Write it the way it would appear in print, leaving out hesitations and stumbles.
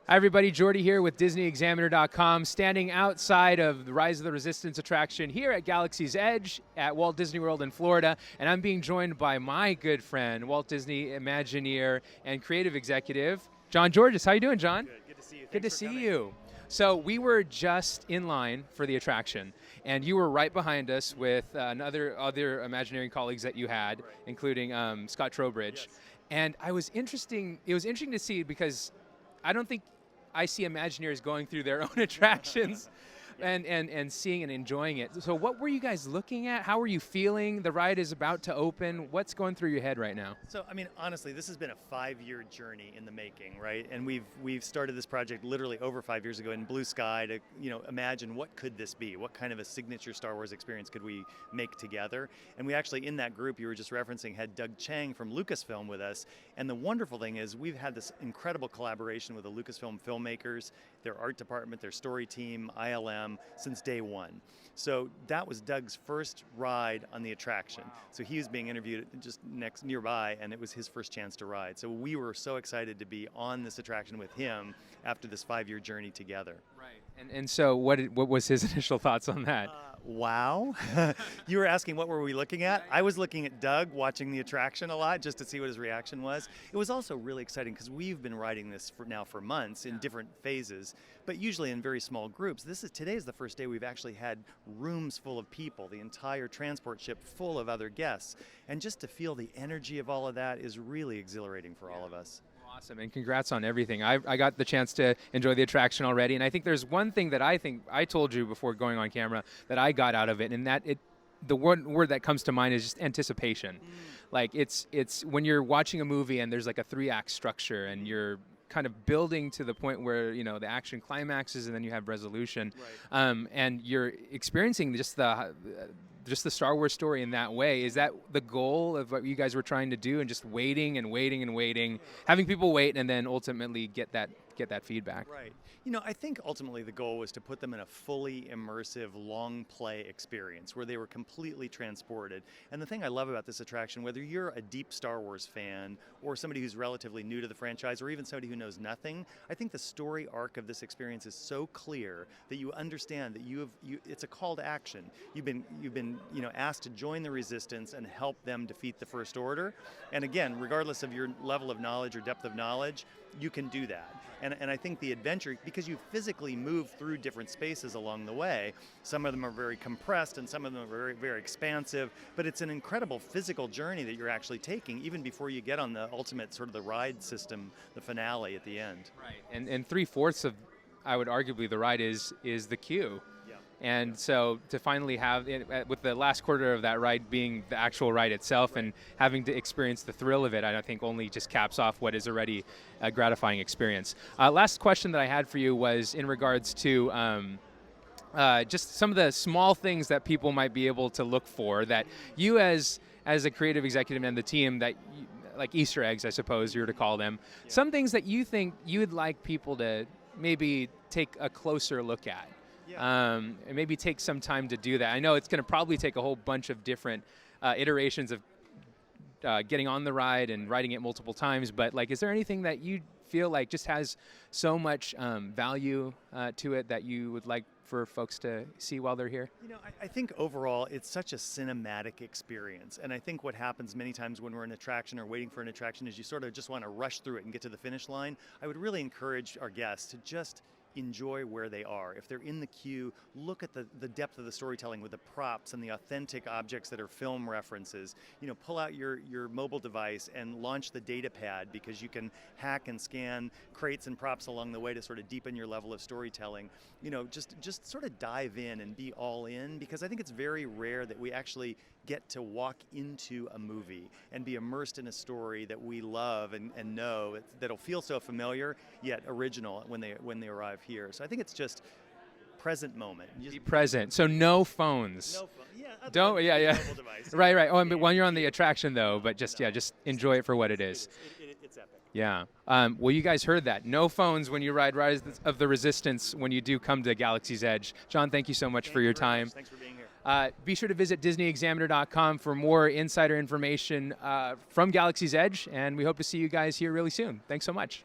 Hi everybody, Jordy here with DisneyExaminer.com, standing outside of the Rise of the Resistance attraction here at Galaxy's Edge at Walt Disney World in Florida, and I'm being joined by my good friend, Walt Disney Imagineer and Creative Executive, Jon Georges. How you doing, Jon? Good to see you. Good to Thanks for see coming. you. So we were just in line for the attraction, and you were right behind us with other Imagineering colleagues that you had, Right. including Scott Trowbridge. Yes. And it was interesting to see because I don't think I see Imagineers going through their own attractions and seeing and enjoying it. So what were you guys looking at? How were you feeling? The ride is about to open. What's going through your head right now? So, I mean, honestly, this has been a 5-year journey in the making, right? And we've started this project literally over 5 years ago in blue sky to, imagine what could this be? What kind of a signature Star Wars experience could we make together? And we actually, in that group you were just referencing, had Doug Chiang from Lucasfilm with us. And the wonderful thing is we've had this incredible collaboration with the Lucasfilm filmmakers, their art department, their story team, ILM, since day one. So that was Doug's first ride on the attraction. Wow. So he was being interviewed just nearby, and it was his first chance to ride. So we were so excited to be on this attraction with him after this 5-year journey together. Right. And so what was his initial thoughts on that? Wow. You were asking what were we looking at? I was looking at Doug, watching the attraction a lot just to see what his reaction was. It was also really exciting because we've been riding this for months in different phases, but usually in very small groups. Today is the first day we've actually had rooms full of people, the entire transport ship full of other guests. And just to feel the energy of all of that is really exhilarating for all of us. Awesome, and congrats on everything. I got the chance to enjoy the attraction already, and I think there's one thing that I think I told you before going on camera that I got out of it, and the one word that comes to mind is just anticipation. Like it's when you're watching a movie and there's like a 3-act structure and you're kind of building to the point where the action climaxes and then you have resolution, Right. and you're experiencing just the Star Wars story in that way. Is that the goal of what you guys were trying to do, and just waiting and waiting and waiting, having people wait and then ultimately get that feedback? Right. I think ultimately the goal was to put them in a fully immersive, long play experience where they were completely transported. And the thing I love about this attraction, whether you're a deep Star Wars fan or somebody who's relatively new to the franchise or even somebody who knows nothing, I think the story arc of this experience is so clear that you understand that it's a call to action. You've been asked to join the Resistance and help them defeat the First Order. And again, regardless of your level of knowledge or depth of knowledge, you can do that. And I think the adventure, because you physically move through different spaces along the way, some of them are very compressed and some of them are very, very expansive, but it's an incredible physical journey that you're actually taking even before you get on the ultimate sort of the ride system, the finale at the end. Right. And 3/4 of, I would arguably, the ride is the queue. And so to finally have, with the last quarter of that ride being the actual ride itself, and having to experience the thrill of it, I think only just caps off what is already a gratifying experience. Last question that I had for you was in regards to just some of the small things that people might be able to look for that you as a creative executive and the team like Easter eggs, I suppose you were to call them, some things that you think you would like people to maybe take a closer look at. And maybe take some time to do that. I know it's going to probably take a whole bunch of different iterations of getting on the ride and riding it multiple times, but is there anything that you feel like just has so much value to it that you would like for folks to see while they're here? I think overall it's such a cinematic experience, and I think what happens many times when we're in an attraction or waiting for an attraction is you sort of just want to rush through it and get to the finish line. I would really encourage our guests to just enjoy where they are. If they're in the queue, look at the depth of the storytelling with the props and the authentic objects that are film references. Pull out your mobile device and launch the data pad, because you can hack and scan crates and props along the way to sort of deepen your level of storytelling. Just sort of dive in and be all in, because I think it's very rare that we actually get to walk into a movie and be immersed in a story that we love and know that'll feel so familiar yet original when they arrive here. So I think it's just present moment. Be present. So no phones. No phone. Yeah. Don't. Yeah. Mobile device. Right. Oh, but when you're on the attraction though, but just enjoy it for what it is. It's epic. Yeah. Well, you guys heard that. No phones when you ride Rise of the Resistance when you do come to Galaxy's Edge. Jon, thank you so much for your time. Thanks for being here. Be sure to visit DisneyExaminer.com for more insider information from Galaxy's Edge, and we hope to see you guys here really soon. Thanks so much.